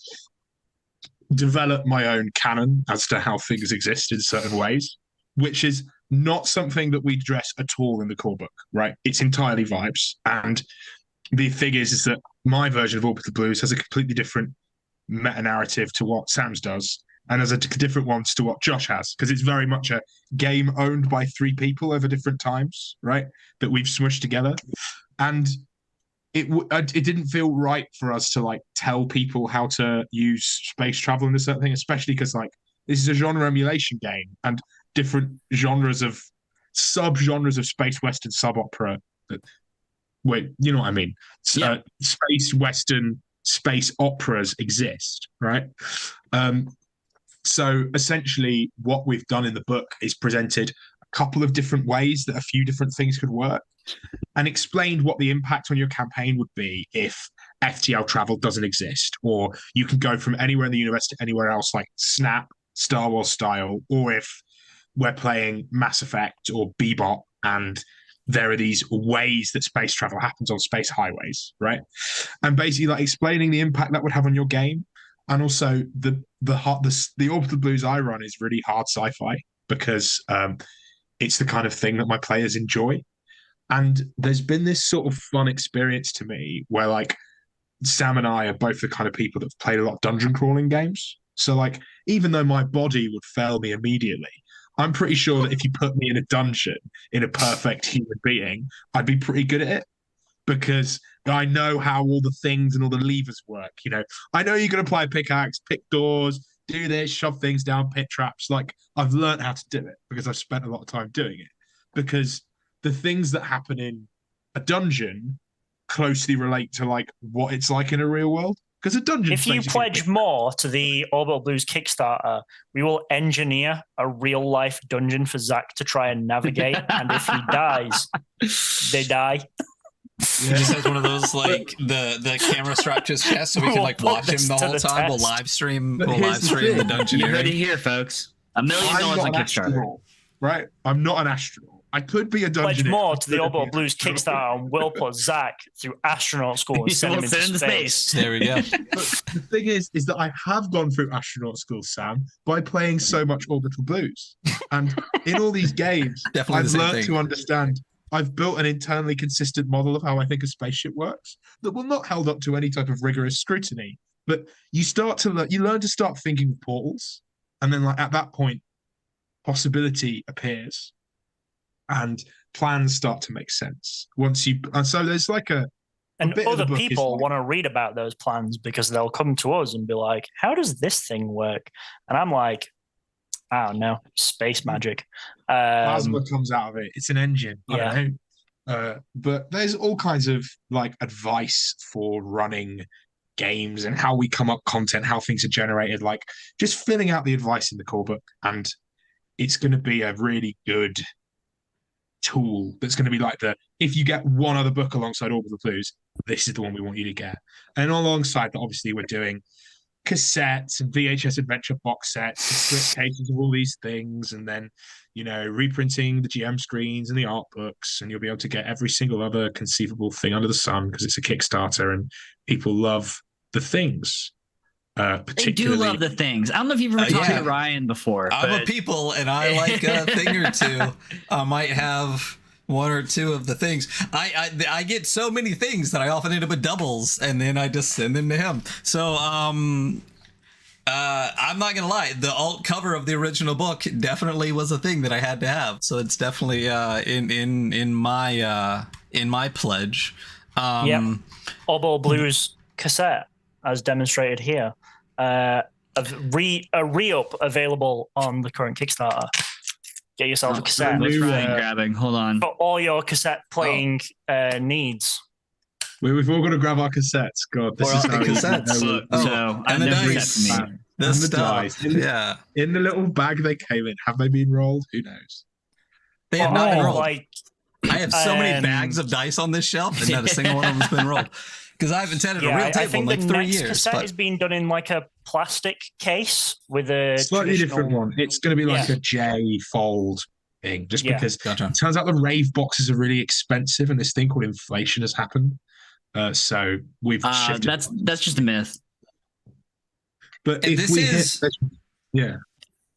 S3: developed my own canon as to how things exist in certain ways, which is not something that we address at all in the core book, right? It's entirely vibes. And the thing is that my version of Orbital Blues has a completely different meta-narrative to what Sam's does, and has a different one to what Josh has, because it's very much a game owned by three people over different times, right? That we've smushed together. And it didn't feel right for us to like tell people how to use space travel in a certain thing, especially because like this is a genre emulation game, and different sub-genres of space western sub-opera wait, you know what I mean? Yeah. Space western space operas exist, right? So essentially what we've done in the book is presented a couple of different ways that a few different things could work, and explained what the impact on your campaign would be if FTL travel doesn't exist, or you can go from anywhere in the universe to anywhere else, like Snap, Star Wars style, or if we're playing Mass Effect or Bebop and there are these ways that space travel happens on space highways, right? And basically like explaining the impact that would have on your game. And also the Orbital Blues I run is really hard sci-fi, because it's the kind of thing that my players enjoy. And there's been this sort of fun experience to me where like Sam and I are both the kind of people that have played a lot of dungeon crawling games. So like, even though my body would fail me immediately, I'm pretty sure that if you put me in a dungeon in a perfect human being, I'd be pretty good at it, because I know how all the things and all the levers work. You know, I know you're going to apply a pickaxe, pick doors, do this, shove things down pit traps. Like, I've learned how to do it because I've spent a lot of time doing it, because the things that happen in a dungeon closely relate to like what it's like in a real world. Because a dungeon.
S4: If you pledge more to the Orbital Blues Kickstarter, we will engineer a real life dungeon for Zach to try and navigate. And if he dies, they die.
S1: He just has one of those like the camera strapped to his chest, so we can like watch him the whole time. We'll live stream the dungeon.
S2: You heard it here, folks. $1 million on Kickstarter.
S3: Right? I'm not an astronaut. I could be a dungeoneer.
S4: Pledge more to the Orbital Blues Kickstarter, and we'll put Zach through astronaut school and send him into space.
S1: There we go.
S3: But the thing is that I have gone through astronaut school, Sam, by playing so much Orbital Blues. And in all these games, I've learned to understand. I've built an internally consistent model of how I think a spaceship works that will not hold up to any type of rigorous scrutiny. But you learn to start thinking of portals, and then like at that point, possibility appears. And plans start to make sense and so there's like
S4: and other people want to read about those plans because they'll come to us and be like, how does this thing work? And I'm like, I don't know, space magic.
S3: Plasma comes out of it. It's an engine. I don't know. But there's all kinds of like advice for running games and how we come up content, how things are generated, like just filling out the advice in the core book. And it's going to be a really good tool that's going to be like if you get one other book alongside Orbital Blues, this is the one we want you to get. And alongside that, obviously, we're doing cassettes and VHS adventure box sets and split cases of all these things, and then reprinting the GM screens and the art books, and you'll be able to get every single other conceivable thing under the sun because it's a Kickstarter and people love the things.
S2: They do love the things. I don't know if you've ever talked to Ryan before.
S1: I'm a people, and I like a thing or two. I might have one or two of the things. I get so many things that I often end up with doubles, and then I just send them to him. So I'm not gonna lie, the alt cover of the original book definitely was a thing that I had to have. So it's definitely in my pledge.
S4: Orbital Blues cassette, as demonstrated here. A re-up available on the current Kickstarter. Get yourself a cassette.
S2: Grabbing. Hold on.
S4: For all your cassette playing needs.
S3: We've all got to grab our cassettes. God, this is how
S2: cassettes.
S1: And the dice. The stuff.
S3: In the little bag they came in. Have they been rolled? Who knows?
S1: They have not been rolled. I have so many bags of dice on this shelf, and not a single one of them has been rolled. Because I haven't sat at a real table in like 3 years. The
S4: cassette is being done in like a plastic case with a
S3: slightly different one. It's going to be like a J fold thing, just because it turns out the rave boxes are really expensive, and this thing called inflation has happened. So we've shifted.
S2: That's just a myth.
S3: But if we hit,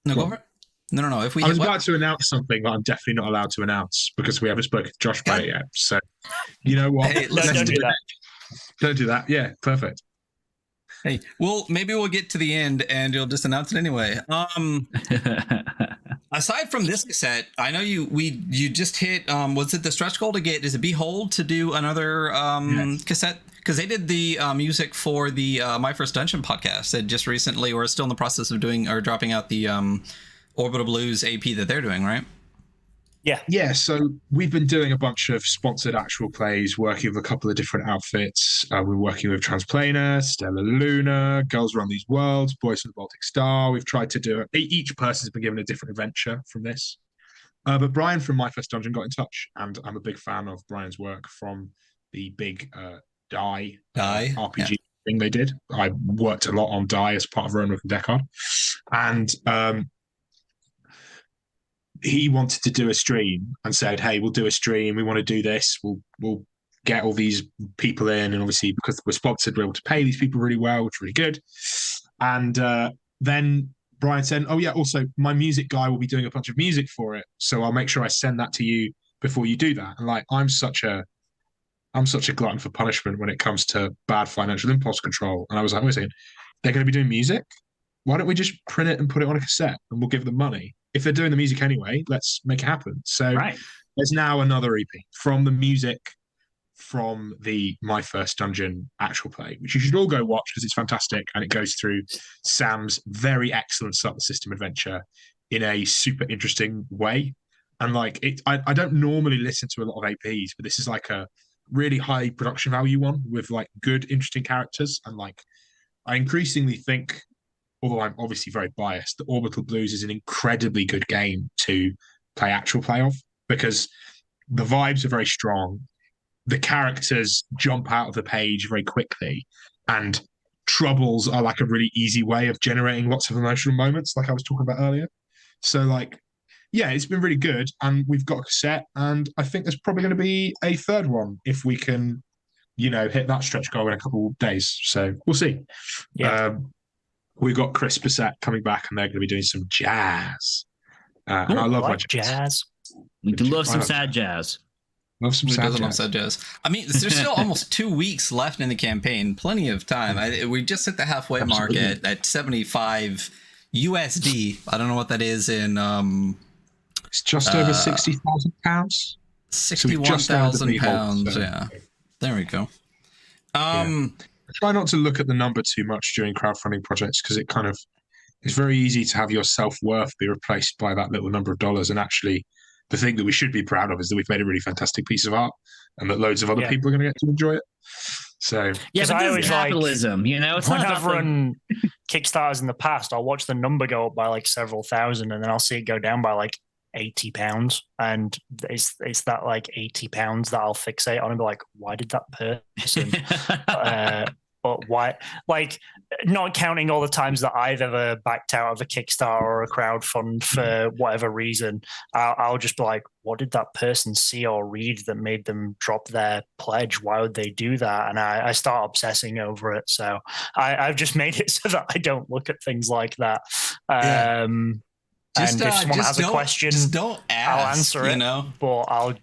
S1: no, go for it. No. If we,
S3: I was about to announce something that I'm definitely not allowed to announce because we haven't spoken to Josh about it yet. So you know what?
S1: Hey,
S4: don't do that.
S3: Don't do that. Yeah, perfect.
S1: Hey, well, maybe we'll get to the end and you'll just announce it anyway. Aside from this cassette, I know you just hit. Was it the stretch goal to get? Is it Behold to do another cassette? Because they did the music for the My First Dungeon podcast that just recently, or still in the process of doing or dropping out the Orbital Blues AP that they're doing, right?
S3: Yeah. So we've been doing a bunch of sponsored actual plays, working with a couple of different outfits. We're working with Transplanar, Stellar Luna, Girls Run These Worlds, Boys from the Baltic Star. We've tried to do it. Each person's been given a different adventure from this. But Brian from My First Dungeon got in touch, and I'm a big fan of Brian's work from the big Die RPG thing they did. I worked a lot on Die as part of Roanoke and Deckard. And he wanted to do a stream and said, hey, we'll do a stream. We want to do this. We'll get all these people in. And obviously, because we're sponsored, we're able to pay these people really well, which is really good. And then Brian said, oh, yeah, also, my music guy will be doing a bunch of music for it. So I'll make sure I send that to you before you do that. And like, I'm such a glutton for punishment when it comes to bad financial impulse control. And I was like, wait a second, they're going to be doing music? Why don't we just print it and put it on a cassette and we'll give them money? If they're doing the music anyway, let's make it happen. So there's now another EP from the music from the My First Dungeon actual play, which you should all go watch because it's fantastic. And it goes through Sam's very excellent Subtle System adventure in a super interesting way. And like it, I don't normally listen to a lot of APs, but this is like a really high production value one with like good, interesting characters. And like I increasingly think, although I'm obviously very biased, the Orbital Blues is an incredibly good game to play actual play of because the vibes are very strong. the characters jump out of the page very quickly, and troubles are like a really easy way of generating lots of emotional moments, like I was talking about earlier. So like, yeah, it's been really good, and we've got a cassette, and I think there's probably going to be a third one if we can, hit that stretch goal in a couple of days. So we'll see.
S4: Yeah.
S3: We've got 𝗔𝗙𝗧𝗘𝗥𝗕𝗨𝗥𝗡 and they're going to be doing some jazz. And I love my
S4: jazz.
S2: We do love some sad jazz.
S3: Love some
S1: sad jazz. I mean, there's still almost 2 weeks left in the campaign. Plenty of time. We just hit the halfway mark at 75 USD. I don't know what that is in.
S3: It's just over £60,000.
S1: £61,000. So. Yeah, there we go.
S3: Try not to look at the number too much during crowdfunding projects, because it's very easy to have your self-worth be replaced by that little number of dollars. And actually, the thing that we should be proud of is that we've made a really fantastic piece of art, and that loads of other people are going to get to enjoy it. So
S2: yeah, but this is capitalism, it's
S4: when I've run Kickstarters in the past, I'll watch the number go up by like several thousand, and then I'll see it go down by like £80, and it's that like £80 that I'll fixate on and be like, why did that person but why, like, not counting all the times that I've ever backed out of a Kickstarter or a crowdfund for whatever reason, I'll just be like, what did that person see or read that made them drop their pledge? Why would they do that? And I start obsessing over it. So I've just made it so that I don't look at things like that. And if someone has a question,
S1: just don't ask,
S4: I'll answer it. But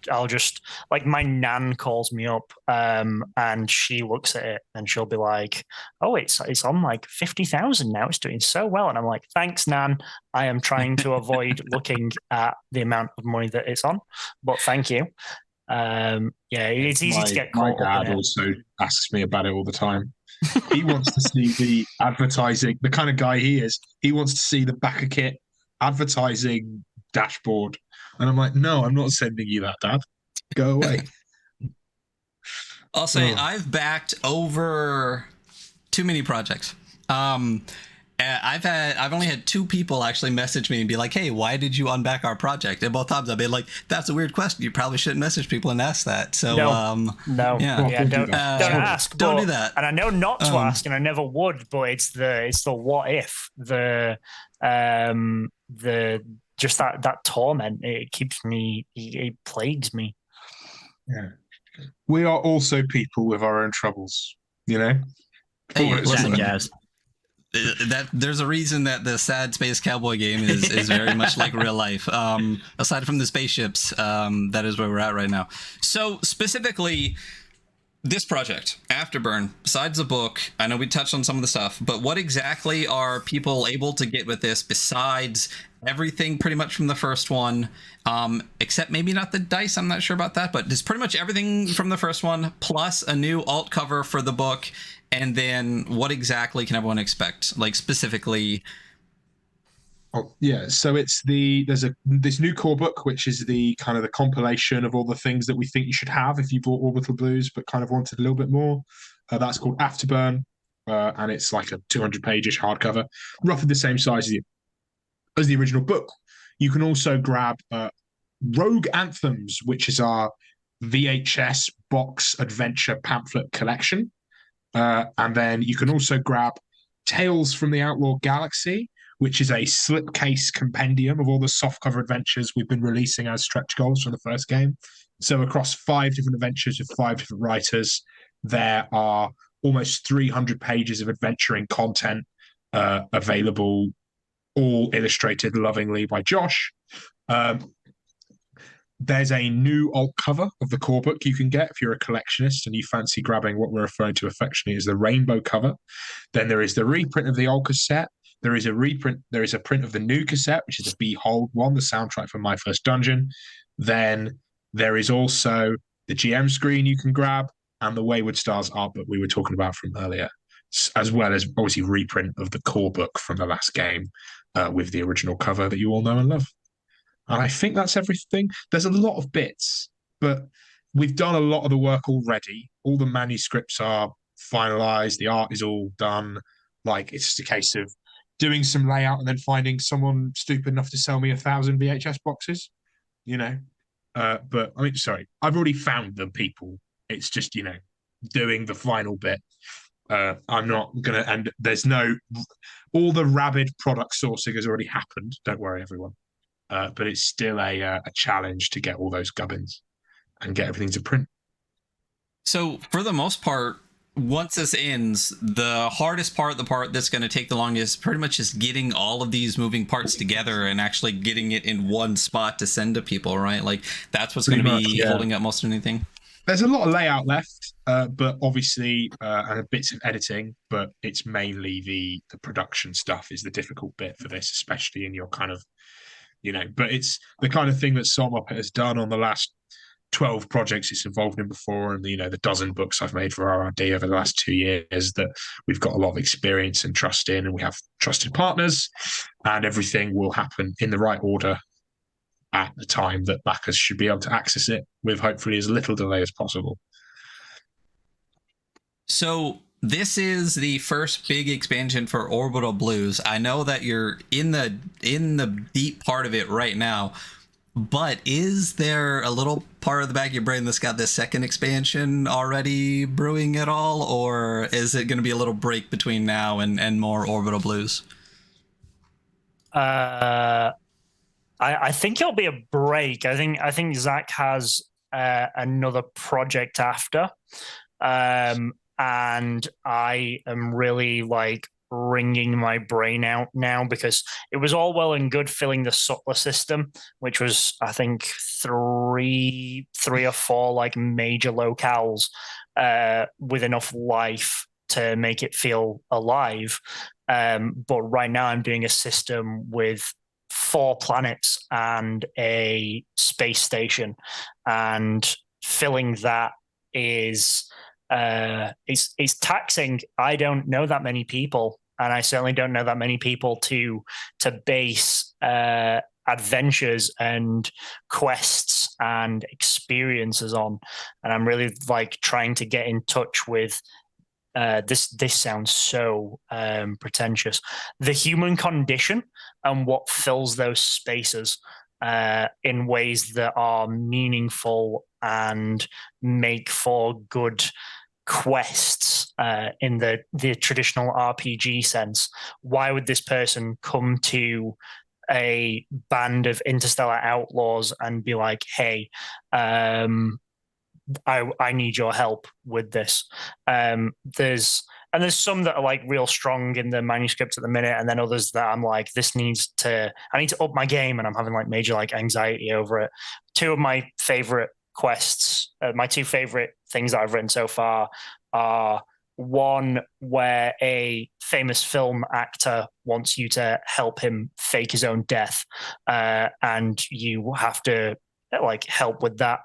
S4: I'll just, like, my nan calls me up, and she looks at it and she'll be like, "Oh, it's on like 50,000 now. It's doing so well." And I'm like, "Thanks, nan. I am trying to avoid looking at the amount of money that it's on, but thank you." It's easy to get caught.
S3: My dad also asks me about it all the time. He wants to see the advertising. The kind of guy he is, he wants to see the back of kit advertising dashboard, and I'm like, no, I'm not sending you that, Dad. Go away.
S1: I'll say I've backed over too many projects. I've only had 2 people actually message me and be like, "Hey, why did you unback our project?" And both times I've been like, "That's a weird question. You probably shouldn't message people and ask that." So
S4: don't ask.
S1: Don't do that.
S4: And I know not to ask, and I never would. But it's the what if, the just that torment. It keeps me. It plagues me.
S3: Yeah, we are also people with our own troubles.
S1: Hey, listen, jazz. That there's a reason that the sad space cowboy game is very much like real life. Aside from the spaceships, that is where we're at right now. So specifically, this project, AFTERBURN, besides the book, I know we touched on some of the stuff, but what exactly are people able to get with this besides everything pretty much from the first one, except maybe not the dice? I'm not sure about that, but it's pretty much everything from the first one, plus a new alt cover for the book. And then what exactly can everyone expect? Like, specifically?
S3: Oh, yeah. So there's this new core book, which is the kind of the compilation of all the things that we think you should have if you bought Orbital Blues, but kind of wanted a little bit more. That's called AFTERBURN, and it's like a 200-page-ish hardcover, roughly the same size as the original book. You can also grab Rogue Anthems, which is our VHS box adventure pamphlet collection. And then you can also grab Tales from the Outlaw Galaxy, which is a slipcase compendium of all the softcover adventures we've been releasing as stretch goals from the first game. So across 5 different adventures with 5 different writers, there are almost 300 pages of adventuring content available, all illustrated lovingly by Josh. There's a new alt cover of the core book you can get if you're a collectionist and you fancy grabbing what we're referring to affectionately as the rainbow cover. Then there is the reprint of the old cassette. There is a print of the new cassette, which is the Behold one, the soundtrack for My First Dungeon. Then there is also the GM screen you can grab and the Wayward Stars art book we were talking about from earlier, as well as obviously reprint of the core book from the last game with the original cover that you all know and love. And I think that's everything. There's a lot of bits, but we've done a lot of the work already. All the manuscripts are finalized. The art is all done. Like, it's just a case of doing some layout and then finding someone stupid enough to sell me 1,000 VHS boxes, But I mean, sorry, I've already found the people It's just, doing the final bit. I'm not gonna, and there's all the rabid product sourcing has already happened. Don't worry, everyone. But it's still a challenge to get all those gubbins and get everything to print.
S1: So for the most part, once this ends, the hardest part, the part that's going to take the longest, pretty much is getting all of these moving parts together and actually getting it in one spot to send to people, right? Like that's what's going to be holding up most of anything.
S3: There's a lot of layout left, but obviously, and bits of editing, but it's mainly the production stuff is the difficult bit for this, especially in your kind of, but it's the kind of thing that Muppet has done on the last 12 projects it's involved in before, and the dozen books I've made for R&D over the last 2 years, that we've got a lot of experience and trust in, and we have trusted partners, and everything will happen in the right order at the time that backers should be able to access it with hopefully as little delay as possible.
S1: So this is the first big expansion for Orbital Blues. I know that you're in the deep part of it right now, but is there a little part of the back of your brain that's got this second expansion already brewing at all, or is it going to be a little break between now and more Orbital Blues?
S4: I think it'll be a break. I think Zach has another project after, and I am really wringing my brain out now, because it was all well and good filling the Sutler system, which was I think three or four major locales with enough life to make it feel alive. But right now I'm doing a system with 4 planets and a space station, and filling that is taxing. I don't know that many people, and I certainly don't know that many people to base adventures and quests and experiences on. And I'm really trying to get in touch with this sounds so pretentious, the human condition and what fills those spaces in ways that are meaningful and make for good quests in the traditional RPG sense. Why would this person come to a band of interstellar outlaws and be like, hey, I need your help with this? There's some that are real strong in the manuscript at the minute, and then others that I'm like, I need to up my game, and I'm having major anxiety over it. 2 of my favorite quests, my 2 favorite things that I've written so far are one where a famous film actor wants you to help him fake his own death, and you have to help with that.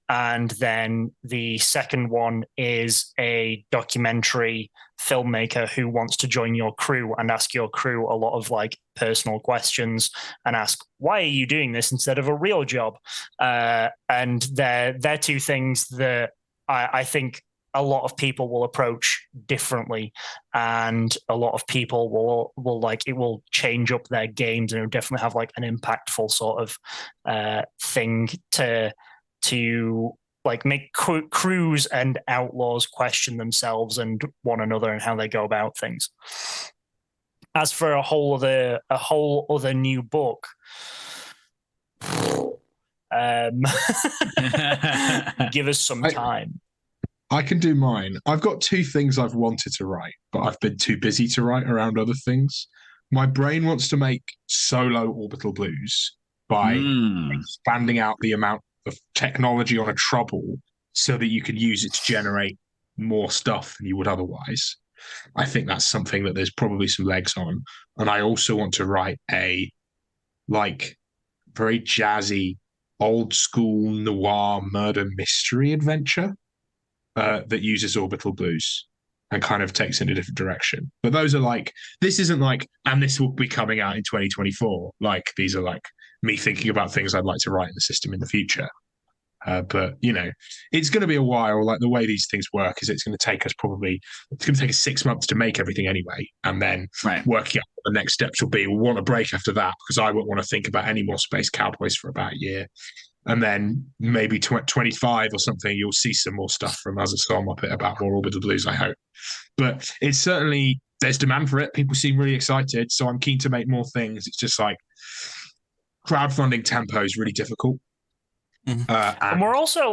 S4: And then the second one is a documentary filmmaker who wants to join your crew and ask your crew a lot of personal questions and ask, why are you doing this instead of a real job? And they're 2 things that I think a lot of people will approach differently, and a lot of people will it will change up their games, and it'll definitely have an impactful sort of thing to make crews and outlaws question themselves and one another and how they go about things. As for a whole other new book, give us some time.
S3: I can do mine. I've got 2 things I've wanted to write, but I've been too busy to write around other things. My brain wants to make solo Orbital Blues by expanding out the amount of technology on a trouble so that you can use it to generate more stuff than you would otherwise. I think that's something that there's probably some legs on. And I also want to write a very jazzy, old school noir murder mystery adventure that uses Orbital Blues and kind of takes in a different direction. But those are this isn't and this will be coming out in 2024. These are me thinking about things I'd like to write in the system in the future. But it's going to be a while. The way these things work is it's going to take us 6 months to make everything anyway, and then working out what the next steps will be. We'll want a break after that, because I won't want to think about any more Space Cowboys for about a year. And then maybe 25 or something, you'll see some more stuff from us at Skull Muppet about more Orbital Blues, I hope. But it's certainly, there's demand for it. People seem really excited. So I'm keen to make more things. It's just like crowdfunding tempo is really difficult.
S4: And we're also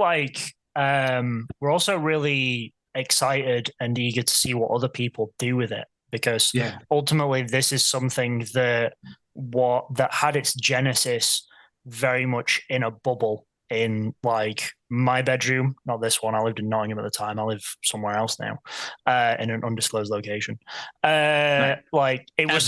S4: really excited and eager to see what other people do with it, because ultimately this is something that had its genesis very much in a bubble in like my bedroom, not this one. I lived in Nottingham at the time. I live somewhere else now, in an undisclosed location. Like it was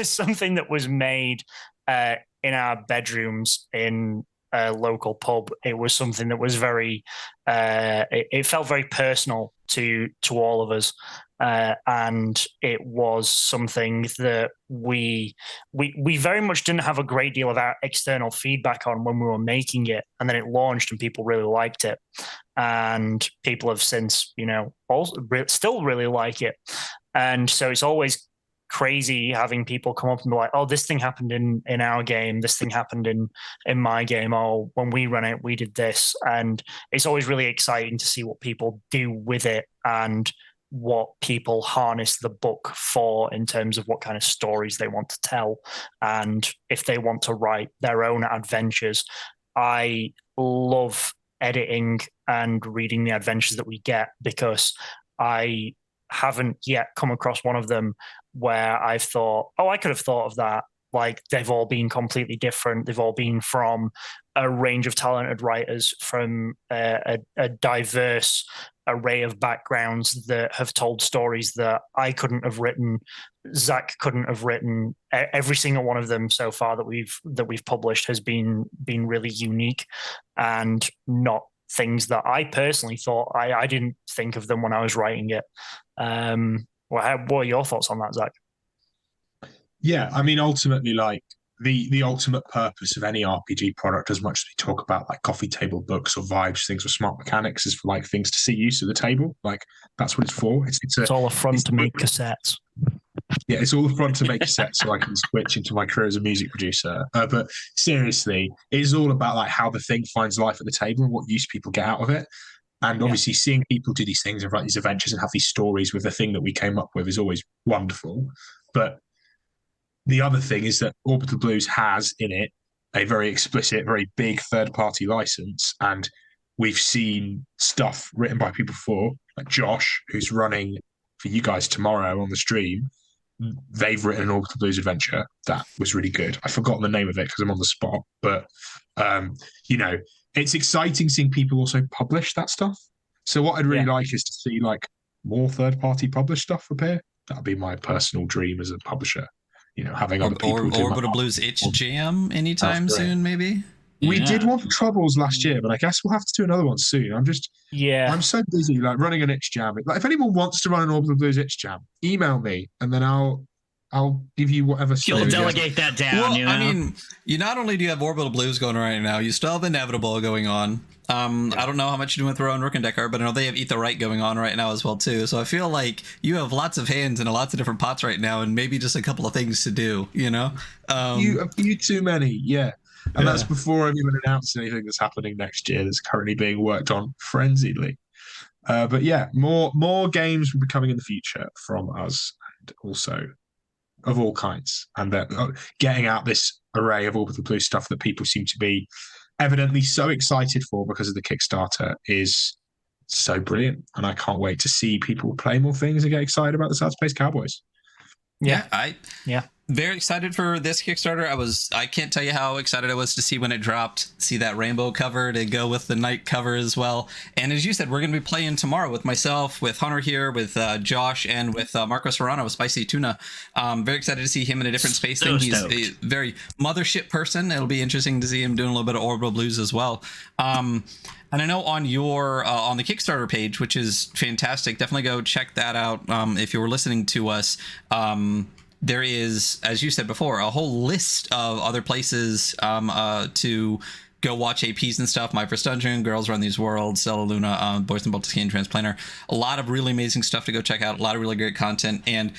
S4: something that was made in our bedrooms in a local pub. It was something that was very it felt very personal to all of us. And it was something that we very much didn't have a great deal of our external feedback on when we were making it, and then it launched and people really liked it, and people have since, also still really like it. And so it's always crazy having people come up and be like, oh, this thing happened in our game, this thing happened in my game, oh, when we ran it we did this. And it's always really exciting to see what people do with it and what people harness the book for in terms of what kind of stories they want to tell, and if they want to write their own adventures. I love editing and reading the adventures that we get, because I haven't yet come across one of them where I've thought, oh, I could have thought of that. Like, they've all been completely different. They've all been from a range of talented writers from a diverse array of backgrounds that have told stories that I couldn't have written, Zach couldn't have written. Every single one of them so far that we've published has been really unique, and not things that I personally thought. I didn't think of them when I was writing it. What are your thoughts on that, Zach?
S3: Yeah, I mean, ultimately, like the ultimate purpose of any RPG product, as much as we talk about like coffee table books or vibes, things with smart mechanics, is for like things to see use of the table. Like that's what it's for. It's all
S4: a front to make cassettes.
S3: Yeah, it's all a front to make cassettes so I can switch into my career as a music producer. But seriously, it is all about like how the thing finds life at the table and what use people get out of it. And obviously seeing people do these things and write these adventures and have these stories with the thing that we came up with is always wonderful. But the other thing is that Orbital Blues has in it a very explicit, very big third-party license. And we've seen stuff written by people before, like Josh, who's running for you guys tomorrow on the stream. They've written an Orbital Blues adventure that was really good. I've forgotten the name of it because I'm on the spot. But, it's exciting seeing people also publish that stuff. So what I'd really like is to see like more third-party published stuff appear. That would be my personal dream as a publisher. Having other people do
S1: Orbital Blues itch jam anytime soon, maybe.
S3: We did one for Troubles last year, but I guess we'll have to do another one soon. I'm so busy like running an itch jam. Like if anyone wants to run an Orbital Blues itch jam, email me and then I'll give you whatever.
S2: You'll delegate that down.
S1: Well, I mean, you not only do you have Orbital Blues going right now, you still have Inevitable going on. I don't know how much you're doing with Rowan Rickendecker, but I know they have Eat the Right going on right now as well too. So I feel like you have lots of hands in lots of different pots right now, and maybe just a couple of things to do.
S3: You too many, yeah. And that's before I've even announced anything that's happening next year that's currently being worked on frenziedly. But yeah, more games will be coming in the future from us, and also of all kinds, and getting out this array of Orbital Blues stuff that people seem to be evidently so excited for because of the Kickstarter is so brilliant. And I can't wait to see people play more things and get excited about the South Space Cowboys.
S1: Very excited for this Kickstarter. I can't tell you how excited I was to see when it dropped, see that rainbow cover to go with the night cover as well. And as you said, we're going to be playing tomorrow with myself, with Hunter here, with Josh, and with Marco Serrano with Spicy Tuna. Very excited to see him in a different space thing. He's a very mothership person. It'll be interesting to see him doing a little bit of Orbital Blues as well. And I know on your on the Kickstarter page, which is fantastic, definitely go check that out if you were listening to us. There is, as you said before, a whole list of other places to go watch APs and stuff. My First Dungeon, Girls Run These Worlds, Stella Luna, Boys and Baltic Transplanter. A lot of really amazing stuff to go check out. A lot of really great content. And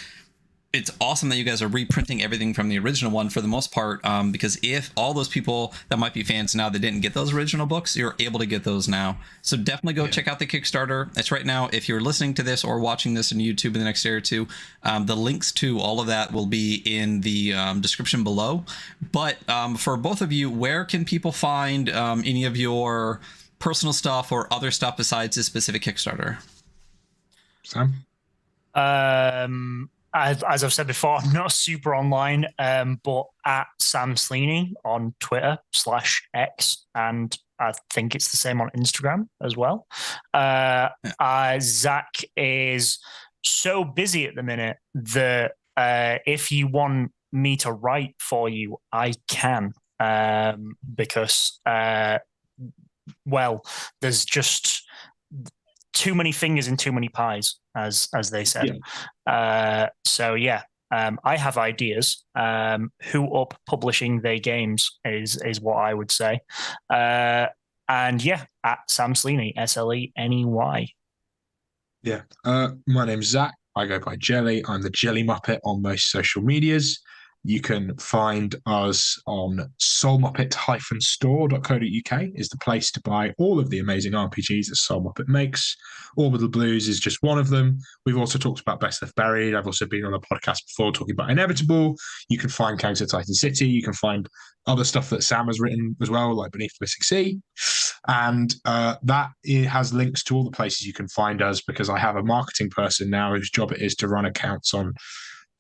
S1: it's awesome that you guys are reprinting everything from the original one for the most part, because if all those people that might be fans now that didn't get those original books, you're able to get those now. So definitely go check out the Kickstarter. It's right now. If you're listening to this or watching this on YouTube in the next day or two, the links to all of that will be in the description below. But for both of you, where can people find any of your personal stuff or other stuff besides this specific Kickstarter?
S3: Sam?
S4: As I've said before, I'm not super online, but at Sam Sleney on Twitter /X, and I think it's the same on Instagram as well. Zach is so busy at the minute that if you want me to write for you, I can, because, well, there's just too many fingers in too many pies, as they said. So yeah, I have ideas. Who up publishing their games is what I would say. And yeah, at Sam Sleney, SLENEY.
S3: Yeah. My name's Zach. I go by Jelly. I'm the Jelly Muppet on most social medias. You can find us on soulmuppet-store.co.uk is the place to buy all of the amazing RPGs that Soul Muppet makes. Orbital Blues is just one of them. We've also talked about Best Left Buried. I've also been on a podcast before talking about Inevitable. You can find Counter Titan City. You can find other stuff that Sam has written as well, like Beneath the Mystic Sea. And that has links to all the places you can find us, because I have a marketing person now whose job it is to run accounts on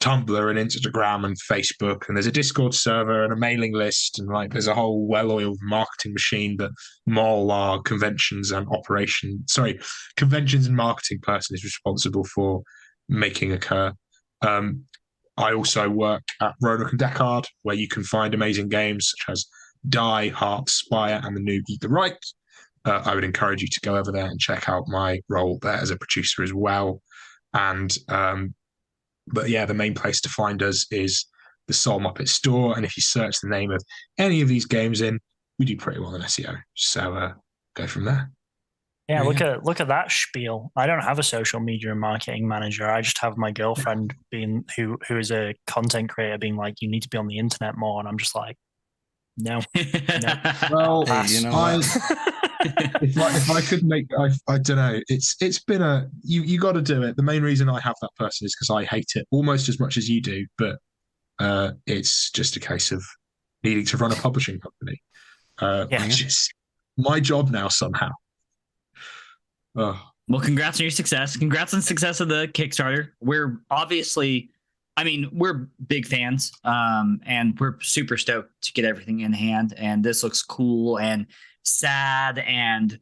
S3: Tumblr and Instagram and Facebook, and there's a Discord server and a mailing list, and like there's a whole well-oiled marketing machine that Mol, our conventions and marketing person, is responsible for making occur. I also work at Roanoke and Deckard, where you can find amazing games such as Die, Heart, Spire, and the new Eat the Right. I would encourage you to go over there and check out my role there as a producer as well. And but yeah, the main place to find us is the Soul Muppet store. And if you search the name of any of these games in, we do pretty well in SEO. So go from there.
S4: Yeah, look at that spiel. I don't have a social media and marketing manager. I just have my girlfriend who is a content creator being like, you need to be on the internet more. And I'm just like, no.
S3: Well, hey, if I could make, I don't know. It's been you got to do it. The main reason I have that person is because I hate it almost as much as you do, but it's just a case of needing to run a publishing company, which is my job now somehow.
S2: Well, congrats on your success. Congrats on the success of the Kickstarter. We're obviously, we're big fans, and we're super stoked to get everything in hand. And this looks cool and sad, and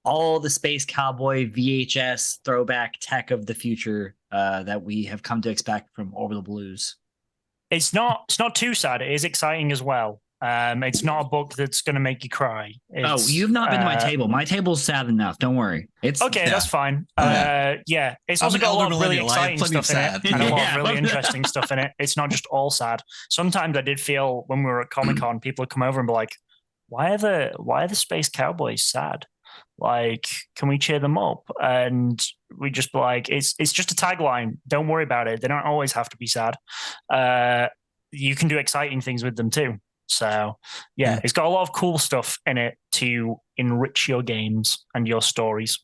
S2: all the Space Cowboy VHS throwback tech of the future that we have come to expect from Orbital Blues.
S4: It's not too sad. It is exciting as well. It's not a book that's going to make you cry.
S2: You've not been to my table. My table's sad enough. Don't worry. It's
S4: okay. That's fine. It's also got a lot of really exciting stuff in it and a lot of really interesting stuff in it. It's not just all sad. Sometimes I did feel when we were at Comic-Con, people would come over and be like, why are the Space Cowboys sad? Like, can we cheer them up? And we just be like, it's just a tagline. Don't worry about it. They don't always have to be sad. You can do exciting things with them too. So yeah, it's got a lot of cool stuff in it to enrich your games and your stories.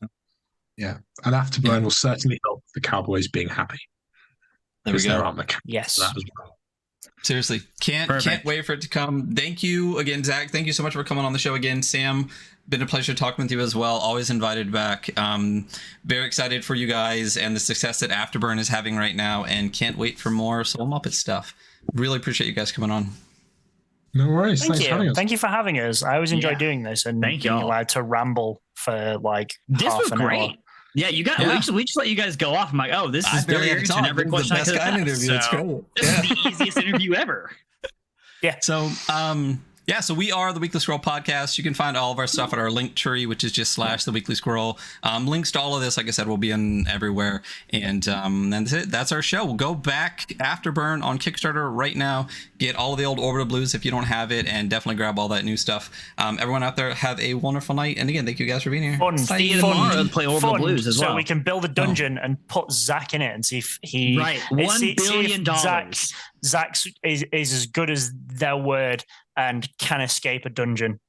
S3: Yeah, and AFTERBURN will certainly help the Cowboys being happy.
S1: There we go.
S4: Yes.
S3: That as well.
S1: Seriously, can't wait for it to come. Thank you again, Zach. Thank you so much for coming on the show again. Sam, been a pleasure talking with you as well. Always invited back. Very excited for you guys and the success that AFTERBURN is having right now, and can't wait for more Soul Muppet stuff. Really appreciate you guys coming on.
S3: No worries.
S4: Thank you. Thank you for having us. I always enjoy doing this and being allowed to ramble for like half an hour.
S2: Yeah, you got. We just let you guys go off. I'm like, oh, this is very interesting. Every question
S1: the best interview. It's cool.
S2: This is the easiest interview ever.
S4: Yeah.
S1: So, yeah, so we are the Weekly Scroll Podcast. You can find all of our stuff at our link tree, which is just / the Weekly Scroll. Links to all of this, like I said, will be in everywhere. And that's it. That's our show. We'll go back Afterburn on Kickstarter right now. Get all of the old Orbital Blues if you don't have it, and definitely grab all that new stuff. Everyone out there, have a wonderful night. And again, thank you guys for being here.
S2: See you tomorrow to play Orbital Blues as well.
S4: So we can build a dungeon and put Zach in it and see if he...
S2: Right, $1 billion.
S4: Zach is as good as their word and can escape a dungeon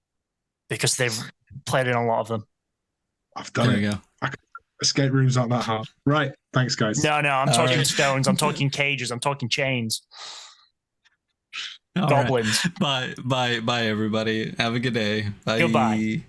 S4: because they've played in a lot of them.
S3: I've done it. Escape rooms aren't that hard. Right. Thanks, guys.
S4: No, I'm talking stones. I'm talking cages. I'm talking chains.
S1: All
S4: Goblins.
S1: Right. Bye, everybody. Have a good day. Bye.
S4: Goodbye.